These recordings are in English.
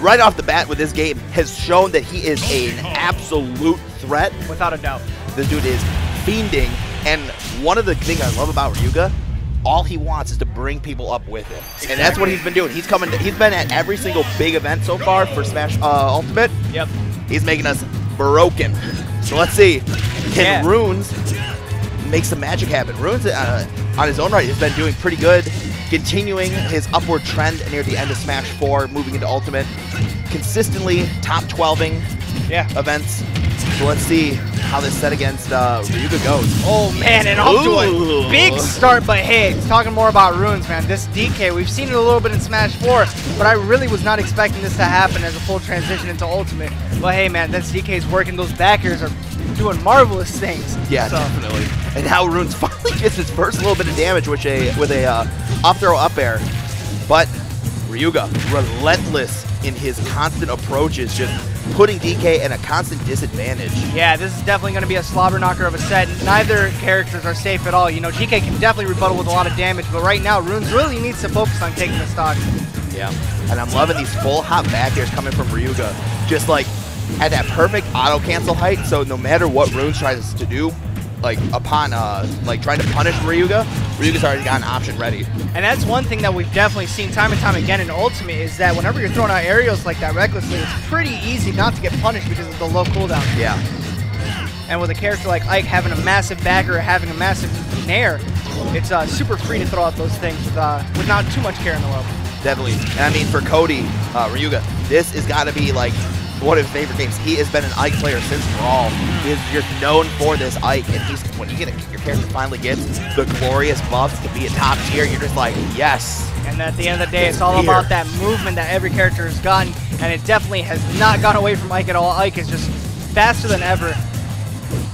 right off the bat with this game, has shown that he is an absolute threat. Without a doubt. This dude is fiending, and one of the things I love about Ryuga, all he wants is to bring people up with him, and that's what he's been doing. He's been at every single big event so far for Smash Ultimate. Yep. He's making us broken. So let's see, can Runes make some magic happen? Runes, on his own right, has been doing pretty good, continuing his upward trend near the end of Smash 4, moving into Ultimate, consistently top 12ing events. So let's see how this set against Ryuga goes. Oh man, and off to a big start, but hey, talking more about Runes, man. This DK, we've seen it a little bit in Smash 4, but I really was not expecting this to happen as a full transition into Ultimate. But hey man, this DK's working, those backers are doing marvelous things. Yeah, definitely. And now Runes finally gets his first little bit of damage with a up throw up air. But Ryuga, relentless in his constant approaches, just putting DK in a constant disadvantage. Yeah, this is definitely going to be a slobber knocker of a set. Neither characters are safe at all. You know, DK can definitely rebuttal with a lot of damage, but right now, Runes really needs to focus on taking the stock. Yeah, and I'm loving these full hop back airs coming from Ryuga. Just like at that perfect auto cancel height, so no matter what Runes tries to do, like upon like trying to punish Ryuga's already got an option ready. And that's one thing that we've definitely seen time and time again in Ultimate, is that whenever you're throwing out aerials like that recklessly, it's pretty easy not to get punished because of the low cooldown. Yeah. And with a character like Ike having a massive backer or having a massive nair, it's super free to throw out those things with not too much care in the world. Definitely. And I mean, for Cody, Ryuga, this has got to be like one of his favorite games. He has been an Ike player since Brawl. You're known for this Ike, and when you get your character finally gets the glorious buffs to be a top tier, you're just like, yes. And at the end of the day, it's all about that movement that every character has gotten, and it definitely has not gone away from Ike at all. Ike is just faster than ever,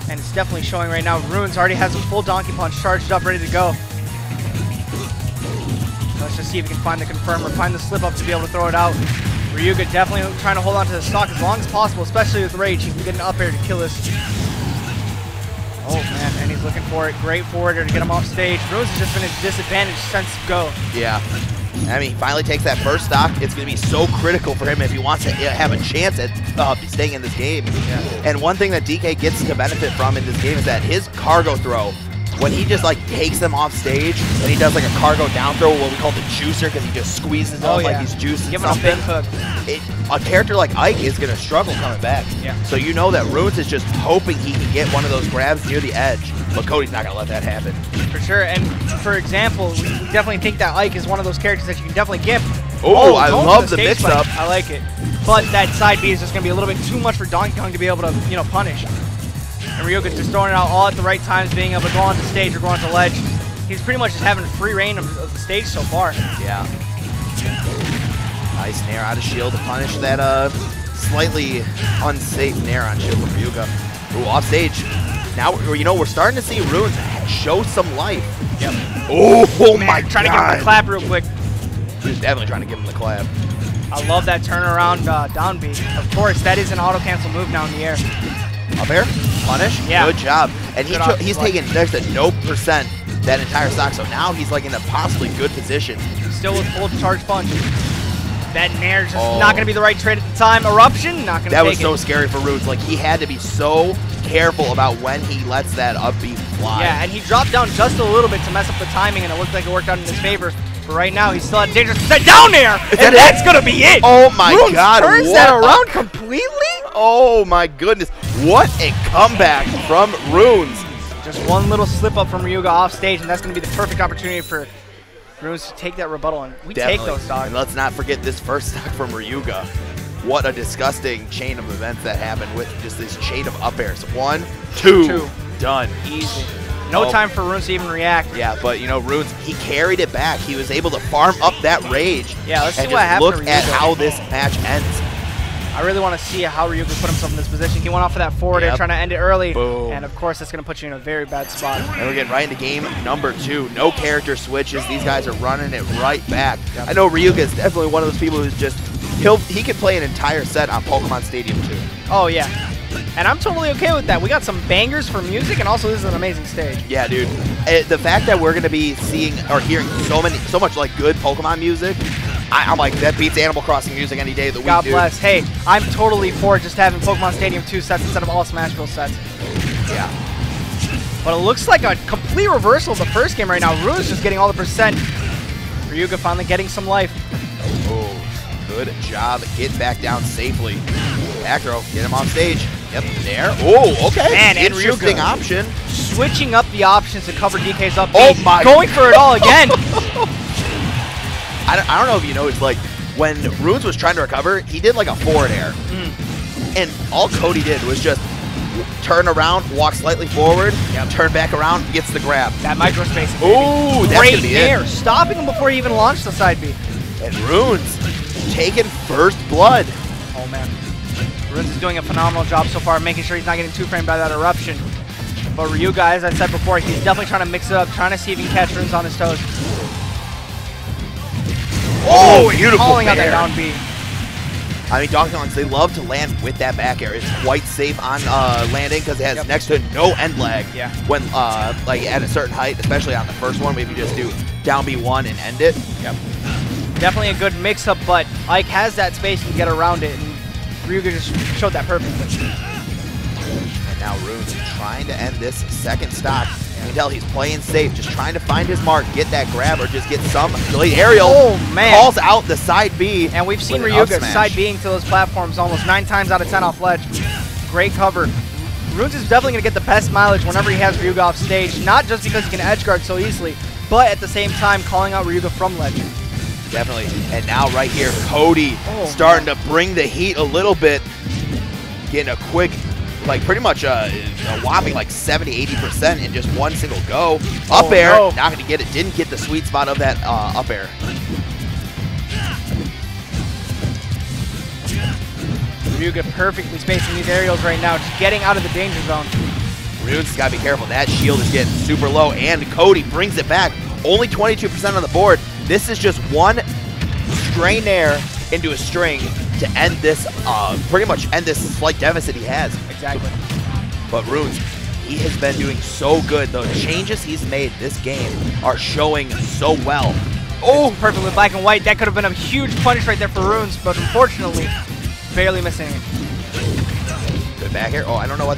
and it's definitely showing right now. Runes already has a full Donkey Punch charged up, ready to go. Let's just see if he can find the confirm or find the slip up to be able to throw it out. Ryuga definitely trying to hold on to the stock as long as possible, especially with Rage. He can get an up air to kill this. Oh man, and he's looking for it. Great forwarder to get him off stage. Runes has just been a disadvantage since go. Yeah. I mean, he finally takes that first stock. It's going to be so critical for him if he wants to have a chance at staying in this game. Yeah. And one thing that DK gets to benefit from in this game is that his cargo throw, when he just like takes them off stage and he does like a cargo down throw, what we call the juicer, because he just squeezes them like he's juicing Give him a big hook. A character like Ike is going to struggle coming back. Yeah. So you know that Runes is just hoping he can get one of those grabs near the edge, but Cody's not going to let that happen. For sure, and for example, we definitely think that Ike is one of those characters that you can definitely get. Oh, I love the mix-up. I like it. But that side B is just going to be a little bit too much for Donkey Kong to be able to, you know, punish. And Ryuga's just throwing it out all at the right times, being able to go onto stage or go onto ledge. He's pretty much just having free reign of the stage so far. Yeah. Nice nair out of shield to punish that slightly unsafe nair on shield from Ryuga. Ooh, off stage. Now, you know, we're starting to see Runes show some life. Yep. Oh my God. Trying to give him the clap real quick. He's definitely trying to give him the clap. I love that turnaround down B. Of course, that is an auto cancel move down in the air. Up air, punish, good job. And he's taking next to no percent that entire stock, so now he's like in a possibly good position. Still with full charge punch. That nair just not going to be the right trade at the time. Eruption, not going to take it. That was so scary for Runes. Like, he had to be so careful about when he lets that up B fly. Yeah, and he dropped down just a little bit to mess up the timing, and it looked like it worked out in his favor. But right now, he's still at dangerous. That down there, and that's going to be it. Oh my God. Turns that around completely? Oh my goodness. What a comeback from Runes. Just one little slip up from Ryuga off stage, and that's going to be the perfect opportunity for Runes to take that rebuttal. And we take those stocks. And let's not forget this first stock from Ryuga. What a disgusting chain of events that happened with just this chain of up airs. 1, 2, done. Easy. No time for Runes to even react. Yeah, but you know, Runes, he carried it back. He was able to farm up that rage. Yeah, let's see what happens. Look at how this match ends. I really want to see how Ryuga put himself in this position. He went off for that forward air, trying to end it early. Boom. And of course, that's going to put you in a very bad spot. And we're getting right into game number 2. No character switches. These guys are running it right back. Yep. I know Ryuga is definitely one of those people who's just, he could play an entire set on Pokemon Stadium 2. Oh, yeah. And I'm totally okay with that. We got some bangers for music, and also this is an amazing stage. Yeah, dude. The fact that we're going to be seeing or hearing so much like good Pokemon music I'm like, that beats Animal Crossing music any day of the week, God dude. bless. Hey, I'm totally for just having Pokemon Stadium 2 sets instead of all Smash Bros. Sets. Yeah. But it looks like a complete reversal of the first game right now. Rune's just getting all the percent. Ryuga finally getting some life. Oh, good job getting back down safely. Back throw, get him on stage. Yep, there. Oh, okay. Man, and interesting Ryuga option. switching up the options to cover DK's up. Oh my. Going for it all again. I don't know if you noticed, like, when Runes was trying to recover, he did like a forward air. And all Cody did was just turn around, walk slightly forward, turn back around, gets the grab. That micro spacing. Ooh, that's great gonna be air. it. Stopping him before he even launched the side B. And Runes taking first blood. Oh, man. Runes is doing a phenomenal job so far, making sure he's not getting two-framed by that eruption. But Ryuga, as I said before, he's definitely trying to mix it up, trying to see if he can catch Runes on his toes. Oh, beautiful Calling out bair. that down B. I mean, Donkey Kongs, they love to land with that back air. It's quite safe on landing because it has next to no end lag. Yeah. When, like, at a certain height, especially on the first one, maybe just do down B1 and end it. Yep. Definitely a good mix-up, but Ike has that space to get around it, and Ryuga just showed that perfectly. And now Runes trying to end this second stock. You can tell he's playing safe, just trying to find his mark, get that grab, or just get some delayed aerial. Oh, man. Calls out the side B. And we've seen with an up Ryuga smash. side being to those platforms almost 9 times out of 10 off ledge. Great cover. Runes is definitely going to get the best mileage whenever he has Ryuga off stage, not just because he can edge guard so easily, but at the same time calling out Ryuga from ledge. Definitely. And now right here, Cody starting to bring the heat a little bit. Getting a quick, like pretty much a whopping like 70–80% in just one single go. Up air, no. not going to get it. Didn't get the sweet spot of that up air. Ryuga perfectly spacing these aerials right now, just getting out of the danger zone. Runes got to be careful. That shield is getting super low, and Cody brings it back. Only 22% on the board. This is just one strain air into a string to end this, pretty much end this slight deficit he has. Exactly. But Runes, he has been doing so good. The changes he's made this game are showing so well. Oh, perfect with black and white. That could have been a huge punish right there for Runes, but unfortunately, barely missing it. Good back here. Oh, I don't know about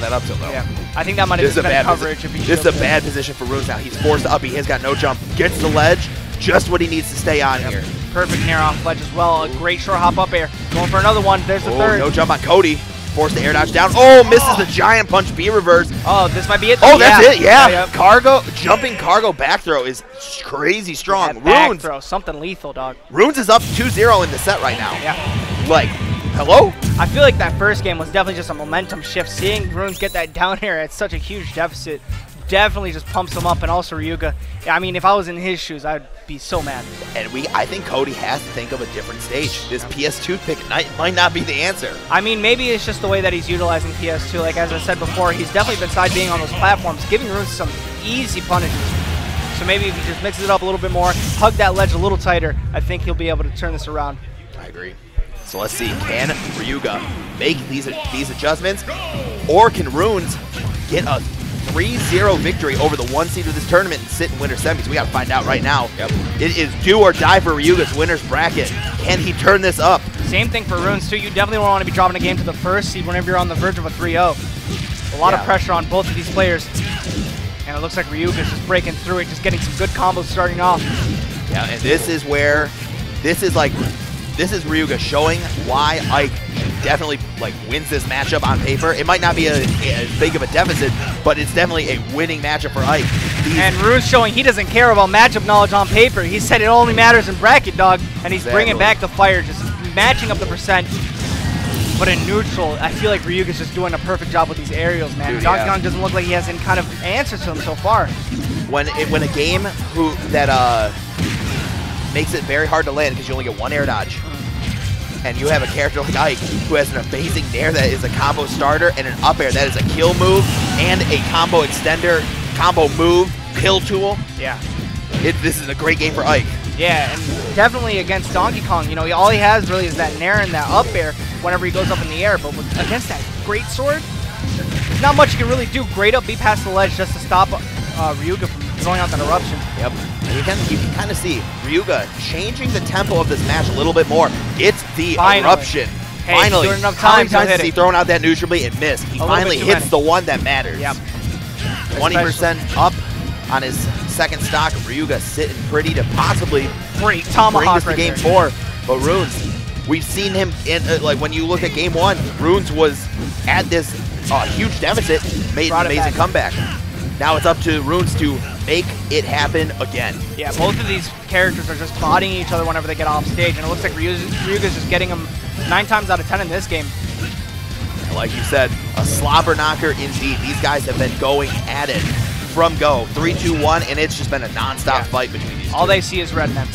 that up tilt though. Yeah, I think that might have This is just a been bad coverage. If he This is a shielded. bad position for Runes now. He's forced to up. He has got no jump. Gets the ledge. Just what he needs to stay on here. Perfect nair off ledge as well. A great short hop up air. Going for another one. There's the third. No jump on Cody. Forced the air dodge down. Oh, misses the giant punch B reverse. Oh, this might be it. Oh, that's it. Yeah. Yep. Cargo, jumping cargo back throw is crazy strong. That back Runes, throw, something lethal, dog. Runes is up 2-0 in the set right now. Yeah. Like, hello? I feel like that first game was definitely just a momentum shift. Seeing Runes get that down air at such a huge deficit definitely just pumps him up, and also Ryuga. I mean, if I was in his shoes, I'd be so mad. And I think Cody has to think of a different stage. This PS2 pick might not be the answer. I mean, maybe it's just the way that he's utilizing PS2. Like, as I said before, he's definitely been side being on those platforms, giving Runes some easy punishes. So maybe if he just mixes it up a little bit more, hug that ledge a little tighter, I think he'll be able to turn this around. I agree. So let's see, can Ryuga make these adjustments, or can Runes get a 3-0 victory over the 1 seed of this tournament and sit in winter semis? We got to find out right now. Yep. It is do or die for Ryuga's winner's bracket. Can he turn this up? Same thing for Runes, too. You definitely don't want to be dropping a game to the first seed whenever you're on the verge of a 3-0. A lot of pressure on both of these players. And it looks like Ryuga's just breaking through it, just getting some good combos starting off. Yeah, and this is Ryuga showing why Ike definitely wins this matchup on paper. It might not be as big of a deficit, but it's definitely a winning matchup for Ike. And Rune's showing he doesn't care about matchup knowledge on paper. He said it only matters in bracket, dog. And he's bringing back the fire, just matching up the percent. But in neutral, I feel like Ryuga's just doing a perfect job with these aerials, man. Dude, Donkey Kong doesn't look like he has any kind of answer to them so far. When a game makes it very hard to land because you only get one air dodge, and you have a character like Ike who has an amazing nair that is a combo starter and an up air that is a kill move and a combo extender, combo move, kill tool. Yeah. This is a great game for Ike. Yeah, and definitely against Donkey Kong, you know, all he has really is that nair and that up air whenever he goes up in the air. But against that great sword, there's not much you can really do. Great up B past the ledge just to stop Ryuga from throwing out that eruption. Yep. And you can kind of see Ryuga changing the tempo of this match a little bit more. It's the eruption. Hey, Finally. doing enough How time many times to hit has he it. thrown out that neutral beat and missed? He finally hits the one that matters. Yep. 20% up on his second stock. Ryuga sitting pretty to possibly Great bring tomahawk this to game there. 4. But Runes, we've seen him in like when you look at game 1, Runes was at this huge deficit, made an amazing comeback. Now it's up to Runes to make it happen again. Yeah, both of these characters are just bodying each other whenever they get off stage, and it looks like Ryuga's just getting them 9 times out of 10 in this game. Like you said, a slobber knocker indeed. These guys have been going at it from go. 3, 2, 1, and it's just been a non-stop fight between these All two. they see is red men.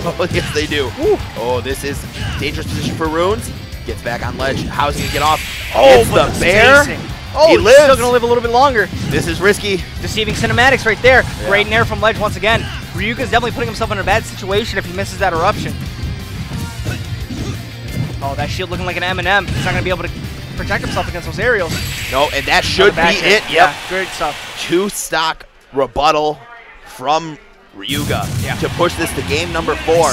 Oh, yes, they do. Woo. Oh, this is dangerous position for Runes. Gets back on ledge. How's he going to get off? Oh, it's the bear. Oh, he lives. Still going to live a little bit longer. This is risky. Deceiving cinematics right there. Yeah. Great nair from ledge once again. Ryuga's definitely putting himself in a bad situation if he misses that eruption. Oh, that shield looking like an M&M. He's not going to be able to protect himself against those aerials. No, and that should be it. Yep. Yeah, great stuff. 2 stock rebuttal from Ryuga to push this to game number 4.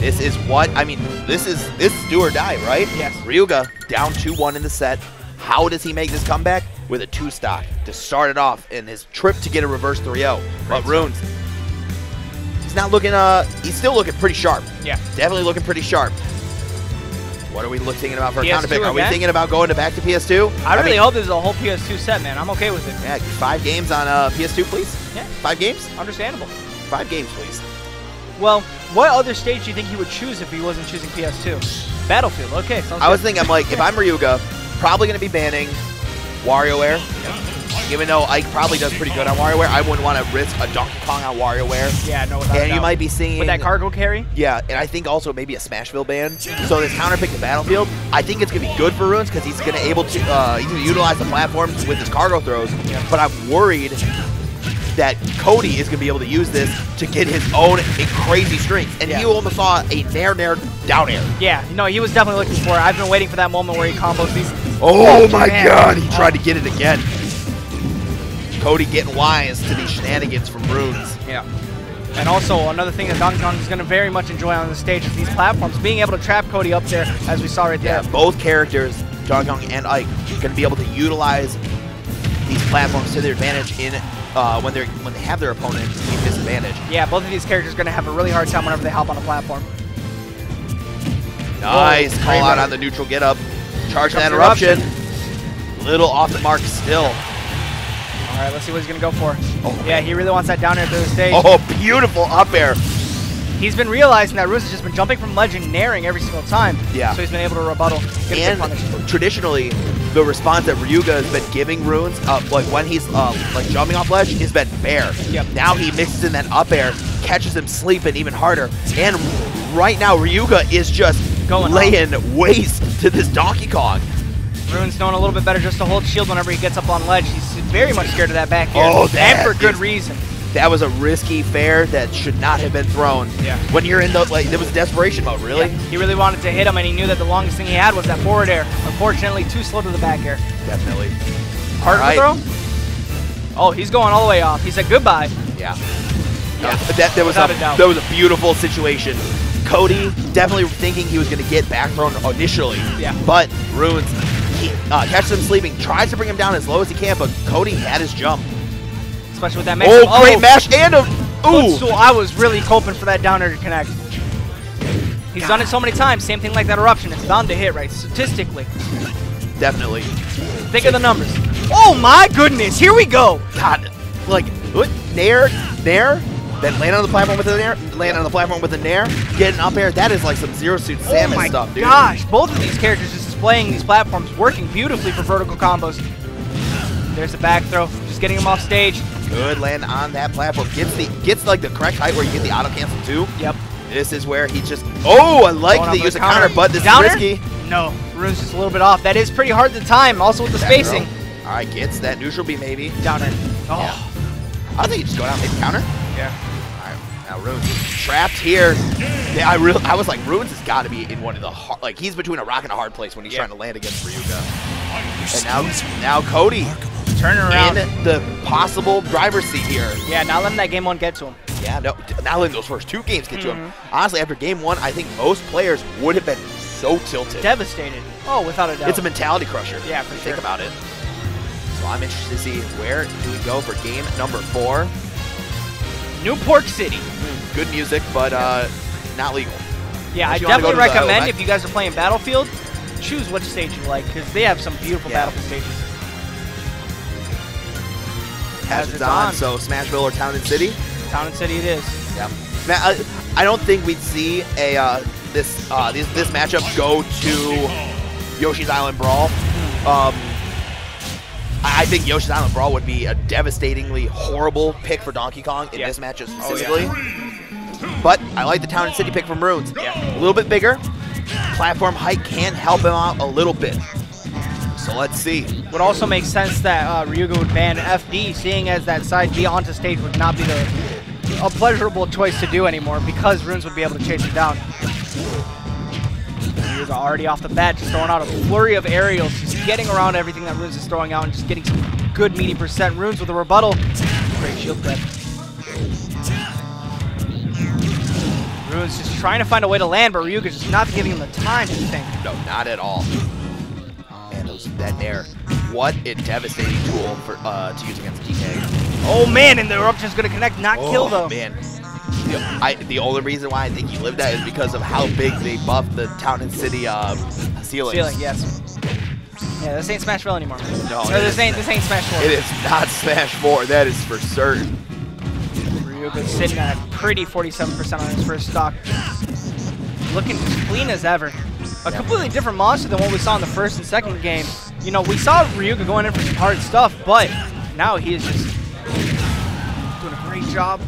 This is what, I mean, this is do or die, right? Yes. Ryuga down 2-1 in the set. How does he make this comeback? With a 2 stock to start it off in his trip to get a reverse 3-0. But Runes, he's not looking, he's still looking pretty sharp. Yeah. Definitely looking pretty sharp. What are we thinking about for a counter pick? Are we again? thinking about going back to PS2? I really hope this is a whole PS2 set, man. I'm okay with it. Yeah, 5 games on PS2, please. Yeah. 5 games? Understandable. 5 games, please. Well, what other stage do you think he would choose if he wasn't choosing PS2? Battlefield. Okay, sounds I was good. thinking, I'm like, if I'm Ryuga, probably going to be banning WarioWare. Even though Ike probably does pretty good on WarioWare, I wouldn't want to risk a Donkey Kong on WarioWare. Yeah, no, without a And you doubt. might be seeing... With that cargo carry? Yeah, and I think also maybe a Smashville ban. So this counter pick to Battlefield, I think it's going to be good for Runes because he's going to able to he's gonna utilize the platforms with his cargo throws. But I'm worried that Cody is going to be able to use this to get his own crazy strings. And he almost saw a nair down air. Yeah, no, he was definitely looking for it. I've been waiting for that moment where he combos these. Oh my god, he tried to get it again. Cody getting wise to these shenanigans from Runes. Yeah. And also, another thing that Donkey Kong is going to very much enjoy on the stage is these platforms. Being able to trap Cody up there, as we saw right there. Yeah, both characters, Donkey Kong and Ike, going to be able to utilize these platforms to their advantage in when they have their opponent in disadvantage. Yeah, both of these characters are going to have a really hard time whenever they hop on a platform. Nice call out on the neutral get up. Charge that eruption. Little off the mark still. All right, let's see what he's going to go for. Oh, yeah, he really wants that down air through the stage. Oh, beautiful up air. He's been realizing that Runes has just been jumping from ledge and nairing every single time. Yeah. So he's been able to rebuttal. Get a punish. And traditionally, the response that Ryuga has been giving Runes, like when he's like jumping off ledge, has been fair. Yep. Now he mixes in that up air, catches him sleeping even harder. And right now, Ryuga is just laying waste to this Donkey Kong. Rune's knowing a little bit better just to hold shield whenever he gets up on ledge. He's very much scared of that back air. Oh, that and for good reason. That was a risky fair that should not have been thrown. Yeah. When you're in the, like, there was desperation mode, really? Yeah. He really wanted to hit him, and he knew that the longest thing he had was that forward air. Unfortunately, too slow to the back air. Definitely. Hard to throw? Oh, he's going all the way off. He said goodbye. Yeah. Yeah. That was a beautiful situation. Cody definitely thinking he was going to get back thrown initially. Yeah. But Runes, he catches him sleeping, tries to bring him down as low as he can, but Cody had his jump. Especially with that mash. Oh, great mash and a... Ooh. So I was really hoping for that down air to connect. He's done it so many times. Same thing like that eruption. It's bound to hit, right? Statistically. Definitely. Think of the numbers. Oh my goodness. Here we go. God. Like, what? Nair, then land on the platform with a nair, land on the platform with a nair, get an up air. That is like some Zero Suit Samus stuff, dude. Oh my gosh. Both of these characters just displaying these platforms, working beautifully for vertical combos. There's the back throw. Just getting him off stage. Good land on that platform. Gets like the correct height where you get the auto cancel too. Yep. This is where he just... Oh, I like the use of counter, but this is risky. No, Rune's just a little bit off. That is pretty hard to time, also with the spacing. All right, gets that neutral B maybe. Down air. Oh. Yeah. I think you just go down, maybe counter. Yeah. All right, now Runes trapped here. Yeah, I was like, Runes has got to be in one of the hard... Like, he's between a rock and a hard place when he's trying to land against Ryuga. And now Cody turning around. in the possible driver's seat here. Yeah, not letting that game 1 get to him. Yeah, no, not letting those first 2 games get to him. Honestly, after game 1, I think most players would have been so tilted. Devastated. Oh, without a doubt. It's a mentality crusher. Yeah, for sure. Think about it. So I'm interested to see where do we go for game number 4. Newport City. Good music, but not legal. Yeah, I Unless you wanna go definitely to the recommend event. if you guys are playing Battlefield, choose which stage you like, because they have some beautiful Yeah. Battlefield stages. Hazard's on, so Smashville or Town and City. Town and City it is. Yeah. I don't think we'd see a this matchup go to Yoshi's Island Brawl. I think Yoshi's Island Brawl would be a devastatingly horrible pick for Donkey Kong in this matchup specifically. But I like the Town and City pick from Runes. A little bit bigger. Platform height can help him out a little bit. So let's see. Would also make sense that Ryuga would ban FD, seeing as that side B onto stage would not be a pleasurable choice to do anymore, because Runes would be able to chase him down. Ryuga already off the bat, just throwing out a flurry of aerials, just getting around everything that Runes is throwing out and just getting some good meaty percent. Runes with a rebuttal. Great shield grab. Runes just trying to find a way to land, but Ryuga's just not giving him the time to think. No, not at all. Man, that Nair. What a devastating tool for to use against DK. Oh man, and the eruption's gonna connect, not kill though. Man. The only reason why I think he lived that is because of how big they buffed the Town and City ceilings. Ceiling, yes. Yeah, this ain't Smashville anymore. No, Or this ain't Smash 4. It is not Smash 4, that is for certain. Ryuga's sitting at a pretty 47% on his first stock. Looking as clean as ever. A completely different monster than what we saw in the first and second game. You know, we saw Ryuga going in for some hard stuff, but now he is just doing a great job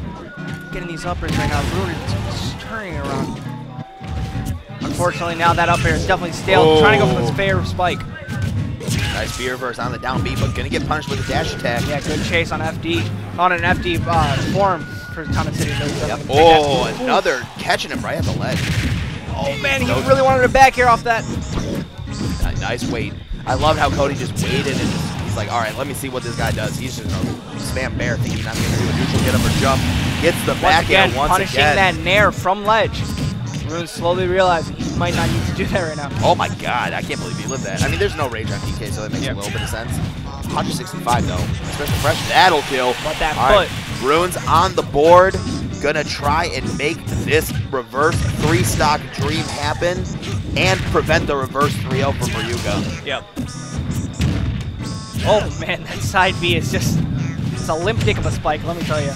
getting these uppers right now. Ruin's just turning around. Unfortunately, now that up air is definitely stale. Trying to go for this fair spike. Nice B reverse on the down B, but gonna get punished with a dash attack. Yeah, good chase on FD. On an FD form for Town and City. Oh, another catching him right at the ledge. Oh man, he really wanted a back air off that. Nice wait. I love how Cody just waited and he's like, all right, let me see what this guy does. He's just gonna spam bear, thinking I'm gonna do a neutral get up or jump. Gets the back air once punishing again. that nair from ledge. Rune's slowly realizing he might not need to do that right now. Oh my god, I can't believe he lived that. I mean, there's no rage on DK, so that makes a little bit of sense. 165 though, special pressure, that'll kill. But that all foot. Right. Runes on the board, gonna try and make this reverse 3-stock dream happen and prevent the reverse 3-0 from Ryuga. Yep. Oh man, that side B is just, it's a limp dick of a spike, let me tell you.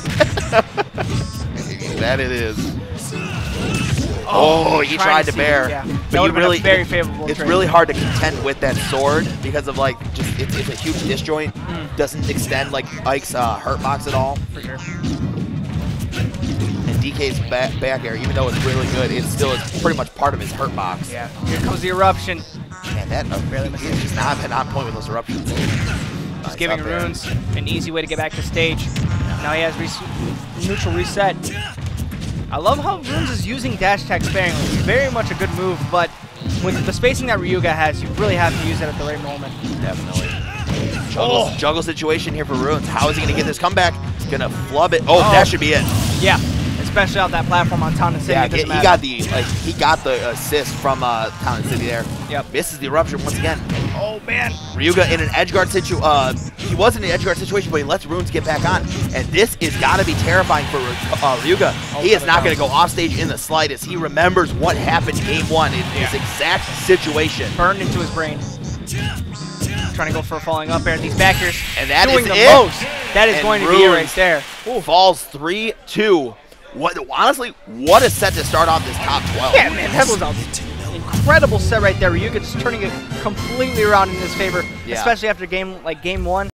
That it is. Oh, he tried to bear. Yeah. But you really, very favorable it's trade. really hard to contend with that sword because of like just it's a huge disjoint. Doesn't extend like Ike's hurt box at all. For sure. And DK's back air, even though it's really good, it still is pretty much part of his hurt box. Yeah. Here comes the eruption. Man, that he's just not been on point with those eruptions. Just giving Runes an easy way to get back to stage. Now he has neutral reset. I love how Runes is using dash attack sparingly. It's very much a good move, but with the spacing that Ryuga has, you really have to use it at the right moment. Definitely. Juggle situation here for Runes. How is he going to get this comeback? Gonna flub it. Oh, that should be it. Yeah, especially out that platform on Town and City. Yeah, he got the assist from Town and City there. Yep. Misses the eruption once again. Oh man. Ryuga in an edge guard situation. He was in an edge guard situation, but he lets Runes get back on. And this is gotta be terrifying for Ryuga. He is not gonna go off stage in the slightest. He remembers what happened game 1 in this exact situation. Burned into his brain. Trying to go for a falling up air. These backers and that doing is the it. most. That is going to be it right there. Falls 3-2. Honestly, what a set to start off this top 12. Yeah, man, that was an incredible set right there. Ryuga just turning it completely around in his favor, especially after game 1.